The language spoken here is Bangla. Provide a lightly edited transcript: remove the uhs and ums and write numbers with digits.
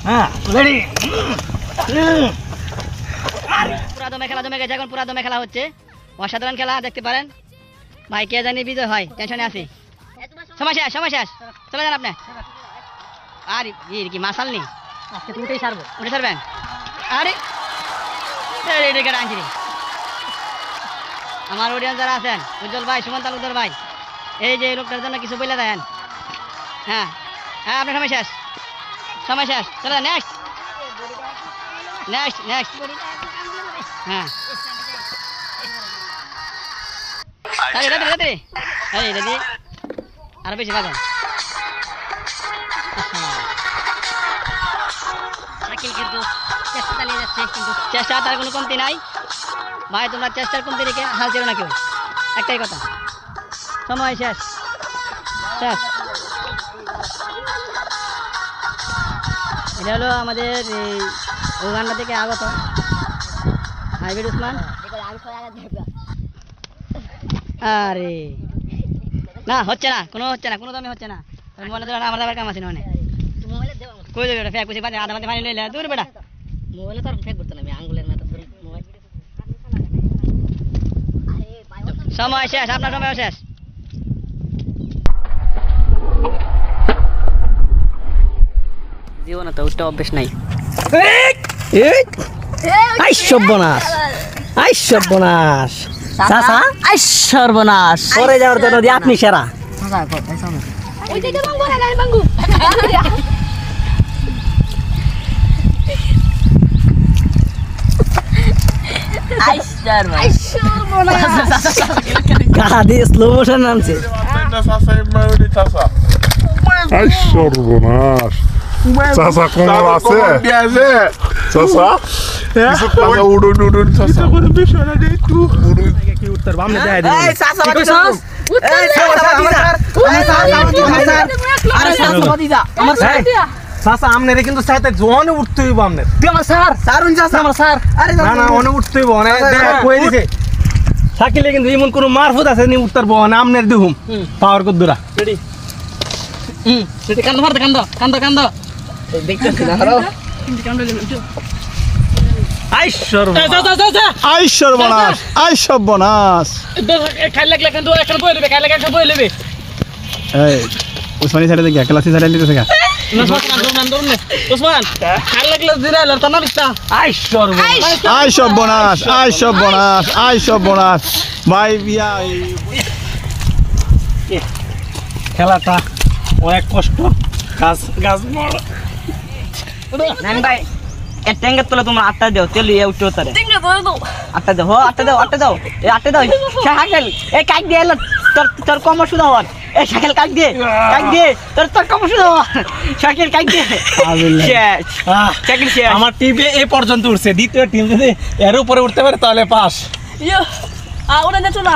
হ্যাঁ রেডি। পুরা দমে খেলা জমে গেছে, এখন পুরা দমে খেলা হচ্ছে, অসাধারণ খেলা দেখতে পারেন। ভাই কে জানি বিজয় হয়, টেনশনে আছি। সময় শেষ, সময় শেষ, চলে যান আপনি। আর কি মাসাল নি আজকে তুমি উঠেই ছাড়বো। উঠে ছাড়বেন? আরে আনছি আমার অডিয়েন্স যারা আছেন, উজ্জ্বল ভাই, সুমন তালুকদার ভাই, এই যে লোকটার জন্য কিছু বলে দেন। হ্যাঁ হ্যাঁ, আপনার সময় শেষ, সময় শেষ, চলে যান। Next next next. হ্যাঁ রেডি, আরো বেশি বাজান। কিন্তু চেষ্টা চালিয়ে যাচ্ছে, কিন্তু চেষ্টা তার কোনো কমতি নাই ভাই। তোমরা চেষ্টার কমতি রেখে হাল ছেড়ো না কেউ, একটাই কথা। সময় শেষ শেষ। এটা হলো আমাদের এই উগান্ডা থেকে আগত হাইব্রিড উসমান। আরে না, হচ্ছে না, কোনো হচ্ছে না, কোনো দামে হচ্ছে না। মোবাইলে ধরো আমার আবার কাম আছে না, মানে কই দেবে ফেক কুচি বাজে আধা বাজে পানি লইলে দূর বেটা। মোবাইলে তো আর ফেক করতে না, আমি আঙ্গুলের মতো মোবাইল। সময় শেষ, আপনার সময় শেষ। জীবনে তো উঠতে অভ্যেস নাই। সর্বনাশ, সর্বনাশ, সর্বনাশ করে যাওয়ার জন্য আপনি সেরা। স্লো মোশন নামছে। সর্বনাশ, চাচা কোমর আছে চাচা, উড়ুন উড়ুন চাচা, কি উত্তর বামনে দেয় দিই। চাচা আমনে কিন্তু সাথে জোনে উঠতে হইব। আমনে আমার স্যার স্যারুন চাচা, আমার স্যার। আরে না না, অনে উঠতে হইব, অনে কই দিছে থাকিলে কিন্তু এমন কোন মারফত আছে নি উত্তর বন আমনের দিহুম পাওয়ার কদ্দুরা। রেডি সেটা কান্দ মারতে, কান্দ কান্দ কান্দ দেখতেছ না হারাও কান্দ লেন। আই সর্বনাশ, আই সর্বনাশ। খাই লাগলে কিন্তু এখন বই লবে, খাই লাগলে এখন বই লবে। এই উসমানী সাইডে দেখি ক্লাসি সাইডে দিতেছে কা উসমান খাই লাগলে দিরাইল তো না বিস্তা। আই সর্বনাশ, আই সর্বনাশ, আই সর্বনাশ, আই সর্বনাশ ভাই। বিয়া খেলাটা অনেক কষ্ট, গাছ গাছ বড় নানি ভাই। এর ট্যাঙ্গের তলে তোমরা আটটা দাও, তেল ইয়ে উঠতে তারে আটটা দাও, হো আটটা দাও, আটটা দাও, এই আটটা দাও। শাকেল এই কাক দিয়ে এলো তোর, তোর কমর শুধু হওয়ার। এই শাকেল কাক দিয়ে, কাক দিয়ে তোর, তোর কমর শুধু হওয়ার। শাকেল কাক দিয়ে শাকেল শেষ। আমার টিমে এই পর্যন্ত উঠছে, দ্বিতীয় টিম যদি এর উপরে উঠতে পারে তাহলে পাস। ওরা না চলা